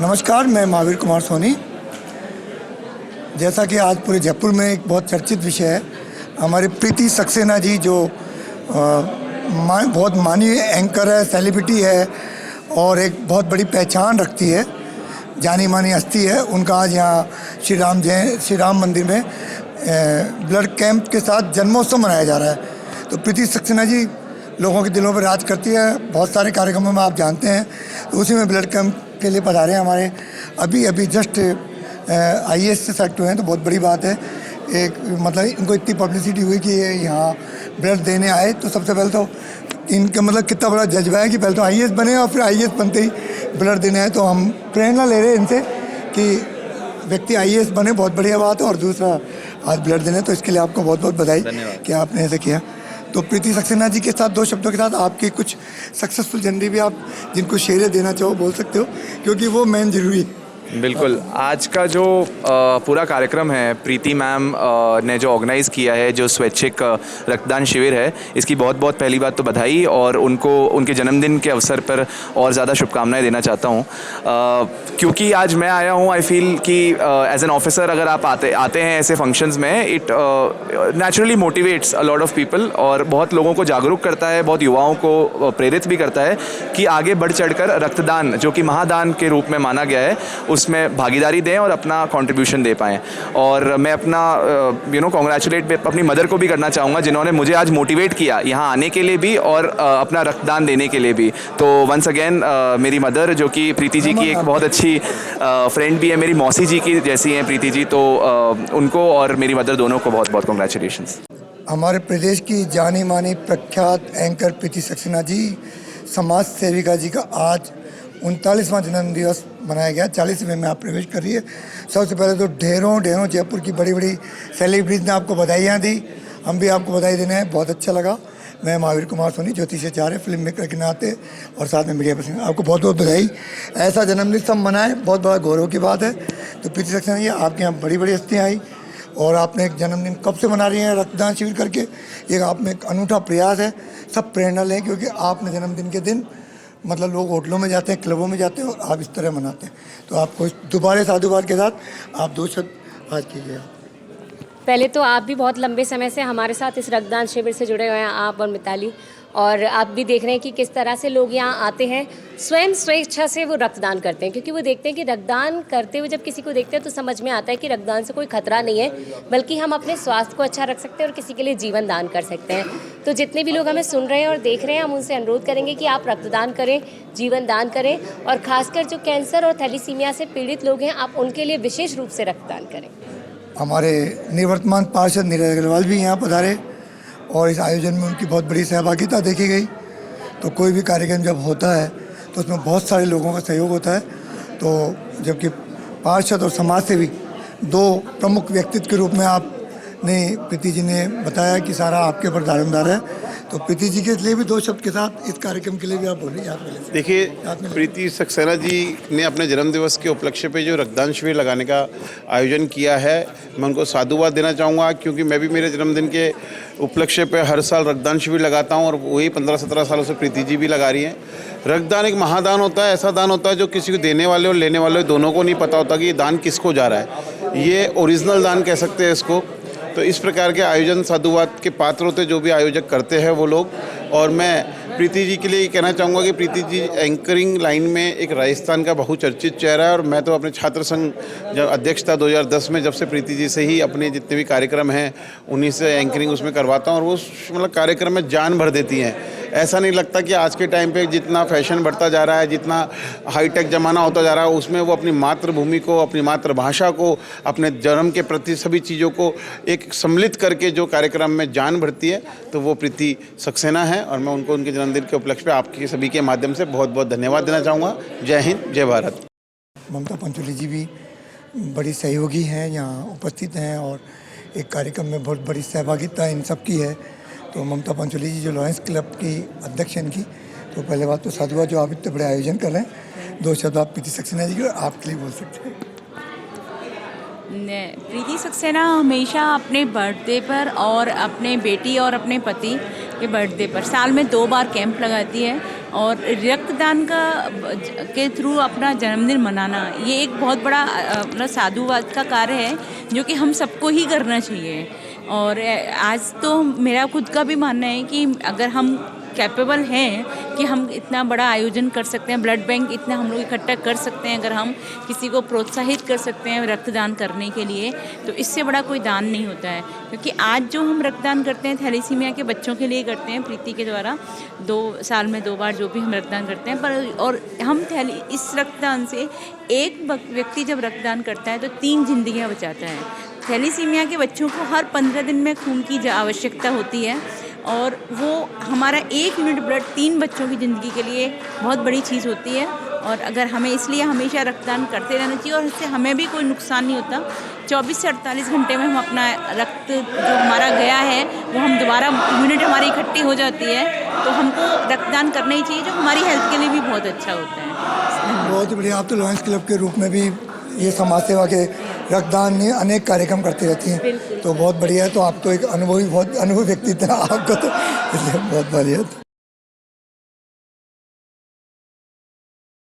नमस्कार, मैं महावीर कुमार सोनी। जैसा कि आज पूरे जयपुर में एक बहुत चर्चित विषय है, हमारे प्रीति सक्सेना जी जो बहुत माननीय एंकर है, सेलिब्रिटी है और एक बहुत बड़ी पहचान रखती है, जानी मानी हस्ती है। उनका आज यहाँ श्री राम मंदिर में ब्लड कैंप के साथ जन्मोत्सव मनाया जा रहा है। तो प्रीति सक्सेना जी लोगों के दिलों पर राज करती है, बहुत सारे कार्यक्रमों में आप जानते हैं। तो उसी में ब्लड कैंप के लिए पधारे हैं हमारे अभी जस्ट IAS से सेलेक्ट हुए हैं, तो बहुत बड़ी बात है। एक मतलब इनको इतनी पब्लिसिटी हुई कि ये यहाँ ब्लड देने आए, तो सबसे पहले तो इनका मतलब कितना बड़ा जज्बा है कि पहले तो IAS बने और फिर IAS बनते ही ब्लड देने आए। तो हम प्रेरणा ले रहे हैं इनसे कि व्यक्ति IAS बने, बहुत बढ़िया बात है। और दूसरा आज ब्लड देने, तो इसके लिए आपको बहुत बहुत बधाई कि आपने ऐसे किया। तो प्रीति सक्सेना जी के साथ दो शब्दों के साथ आपकी कुछ सक्सेसफुल जर्नी भी आप जिनको शेयर देना चाहो बोल सकते हो, क्योंकि वो मेन जरूरी है। बिल्कुल, आज का जो पूरा कार्यक्रम है प्रीति मैम ने जो ऑर्गेनाइज़ किया है, जो स्वैच्छिक रक्तदान शिविर है, इसकी बहुत बहुत पहली बात तो बधाई और उनको उनके जन्मदिन के अवसर पर और ज़्यादा शुभकामनाएं देना चाहता हूँ। क्योंकि आज मैं आया हूँ, आई फील कि एज एन ऑफिसर अगर आप आते हैं ऐसे फंक्शंस में, it naturally motivates a lot of people और बहुत लोगों को जागरूक करता है, बहुत युवाओं को प्रेरित भी करता है कि आगे बढ़ चढ़कर रक्तदान, जो कि महादान के रूप में माना गया है, उसमें भागीदारी दें और अपना कंट्रीब्यूशन दे पाएँ। और मैं अपना कॉन्ग्रेचुलेट अपनी मदर को भी करना चाहूँगा, जिन्होंने मुझे आज मोटिवेट किया यहाँ आने के लिए भी और अपना रक्तदान देने के लिए भी। तो वंस अगेन मेरी मदर, जो कि प्रीति जी की एक बहुत अच्छी फ्रेंड भी है, मेरी मौसी जी की जैसी हैं प्रीति जी, तो उनको और मेरी मदर दोनों को बहुत बहुत कॉन्ग्रेचुलेशंस। हमारे प्रदेश की जानी मानी प्रख्यात एंकर प्रीति सक्सेना जी, समाज सेविका जी का आज 39वां जन्म दिवस मनाया गया। 40वें में आप प्रवेश कर रही है। सबसे पहले तो ढेरों जयपुर की बड़ी बड़ी सेलिब्रिटीज ने आपको बधाइयाँ दी, हम भी आपको बधाई देने हैं, बहुत अच्छा लगा। मैं महावीर कुमार सोनी, ज्योतिषाचार्य, फिल्म मेकर के नाते और साथ में मीडिया पर्सन, आपको बहुत बहुत बधाई। ऐसा जन्मदिन सब मनाएं, बहुत बड़ा गौरव की बात है। तो प्रीति सक्सेना जी, आपके यहाँ बड़ी बड़ी हस्तियाँ आई और आपने एक जन्मदिन कब से मना रही हैं रक्तदान शिविर करके, एक आप में एक अनूठा प्रयास है। सब प्रेरणा लें, क्योंकि आपने जन्मदिन के दिन मतलब लोग होटलों में जाते हैं, क्लबों में जाते हैं और आप इस तरह मनाते हैं। तो आपको दोबारा साधुवाद के साथ आप 2 शब्द आज कीजिए। पहले तो आप भी बहुत लंबे समय से हमारे साथ इस रक्तदान शिविर से जुड़े हुए हैं, आप और मिताली, और आप भी देख रहे हैं कि किस तरह से लोग यहाँ आते हैं, स्वयं स्वेच्छा से वो रक्तदान करते हैं, क्योंकि वो देखते हैं कि रक्तदान करते हुए जब किसी को देखते हैं तो समझ में आता है कि रक्तदान से कोई खतरा नहीं है, बल्कि हम अपने स्वास्थ्य को अच्छा रख सकते हैं और किसी के लिए जीवन दान कर सकते हैं। तो जितने भी लोग हमें सुन रहे हैं और देख रहे हैं, हम उनसे अनुरोध करेंगे कि आप रक्तदान करें, जीवन दान करें, और खासकर जो कैंसर और थैलीसीमिया से पीड़ित लोग हैं, आप उनके लिए विशेष रूप से रक्तदान करें। हमारे निवर्तमान पार्षद नीरज अग्रवाल भी यहाँ पधारे और इस आयोजन में उनकी बहुत बड़ी सहभागिता देखी गई। तो कोई भी कार्यक्रम जब होता है तो उसमें बहुत सारे लोगों का सहयोग होता है। तो जबकि पार्षद और समाज सेवी 2 प्रमुख व्यक्तित्व के रूप में आपने प्रीति जी ने बताया कि सारा आपके ऊपर दारोमदार है। तो प्रीति जी के लिए भी 2 शब्द के साथ इस कार्यक्रम के लिए भी आप बोलिए। देखिए, प्रीति सक्सेना जी ने अपने जन्मदिवस के उपलक्ष्य पे जो रक्तदान शिविर लगाने का आयोजन किया है, मैं उनको साधुवाद देना चाहूँगा, क्योंकि मैं भी मेरे जन्मदिन के उपलक्ष्य पे हर साल रक्तदान शिविर लगाता हूँ और वही 15-17 सालों से प्रीति जी भी लगा रही हैं। रक्तदान एक महादान होता है, ऐसा दान होता है जो किसी को देने वाले और लेने वाले दोनों को नहीं पता होता कि ये दान किसको जा रहा है। ये ओरिजिनल दान कह सकते हैं इसको। तो इस प्रकार के आयोजन साधुवाद के पात्र होते जो भी आयोजक करते हैं वो लोग। और मैं प्रीति जी के लिए ये कहना चाहूँगा कि प्रीति जी एंकरिंग लाइन में एक राजस्थान का बहुचर्चित चेहरा है। और मैं तो अपने छात्र संघ जब अध्यक्ष था 2010 में, जब से प्रीति जी से ही अपने जितने भी कार्यक्रम हैं उन्हीं से एंकरिंग उसमें करवाता हूँ, और वो मतलब कार्यक्रम में जान भर देती हैं। ऐसा नहीं लगता कि आज के टाइम पे जितना फैशन बढ़ता जा रहा है, जितना हाईटेक ज़माना होता जा रहा है, उसमें वो अपनी मातृभूमि को, अपनी मातृभाषा को, अपने जन्म के प्रति सभी चीज़ों को एक सम्मिलित करके जो कार्यक्रम में जान भरती है, तो वो प्रीति सक्सेना है। और मैं उनको उनके जन्मदिन के उपलक्ष्य पे आपके सभी के माध्यम से बहुत बहुत धन्यवाद देना चाहूँगा। जय हिंद, जय भारत। ममता पंचोली जी भी बड़ी सहयोगी हैं, यहाँ उपस्थित हैं और एक कार्यक्रम में बहुत बड़ी सहभागिता इन सब की है। तो ममता पंचोली जी जो लॉयंस क्लब की अध्यक्ष हैं इनकी, तो पहले बात तो साधुवाद जो आप इतने बड़े आयोजन कर रहे हैं। 2 शब्द आप प्रीति सक्सेना जी को आपके लिए बोल सकते हैं। प्रीति सक्सेना हमेशा अपने बर्थडे पर और अपने बेटी और अपने पति के बर्थडे पर साल में 2 बार कैंप लगाती है। और रक्तदान के थ्रू अपना जन्मदिन मनाना ये एक बहुत बड़ा मतलब साधुवाद का कार्य है जो कि हम सबको ही करना चाहिए। और आज तो मेरा खुद का भी मानना है कि अगर हम कैपेबल हैं कि हम इतना बड़ा आयोजन कर सकते हैं, ब्लड बैंक इतना हम लोग इकट्ठा कर सकते हैं, अगर हम किसी को प्रोत्साहित कर सकते हैं रक्तदान करने के लिए, तो इससे बड़ा कोई दान नहीं होता है। क्योंकि आज जो हम रक्तदान करते हैं थैलेसीमिया के बच्चों के लिए करते हैं प्रीति के द्वारा 2 साल में 2 बार जो भी हम रक्तदान करते हैं, पर और हम इस रक्तदान से एक व्यक्ति जब रक्तदान करता है तो 3 जिंदगियाँ बचाता है। थैलेसीमिया के बच्चों को हर 15 दिन में खून की आवश्यकता होती है और वो हमारा 1 यूनिट ब्लड 3 बच्चों की ज़िंदगी के लिए बहुत बड़ी चीज़ होती है। और अगर हमें इसलिए हमेशा रक्तदान करते रहना चाहिए और इससे हमें भी कोई नुकसान नहीं होता। 24 से 48 घंटे में हम अपना रक्त जो हमारा गया है वो हम दोबारा यूनिट हमारी इकट्ठी हो जाती है, तो हमको रक्तदान करना ही चाहिए जो हमारी हेल्थ के लिए भी बहुत अच्छा होता है। बहुत ही बढ़िया। आप तो लॉयंस क्लब के रूप में भी ये समाज सेवा के रक्तदान में अनेक कार्यक्रम करती रहती हैं, तो बहुत बढ़िया है। तो आप तो एक बहुत अनुभवी व्यक्ति थे आपको, तो इसलिए बहुत बढ़िया।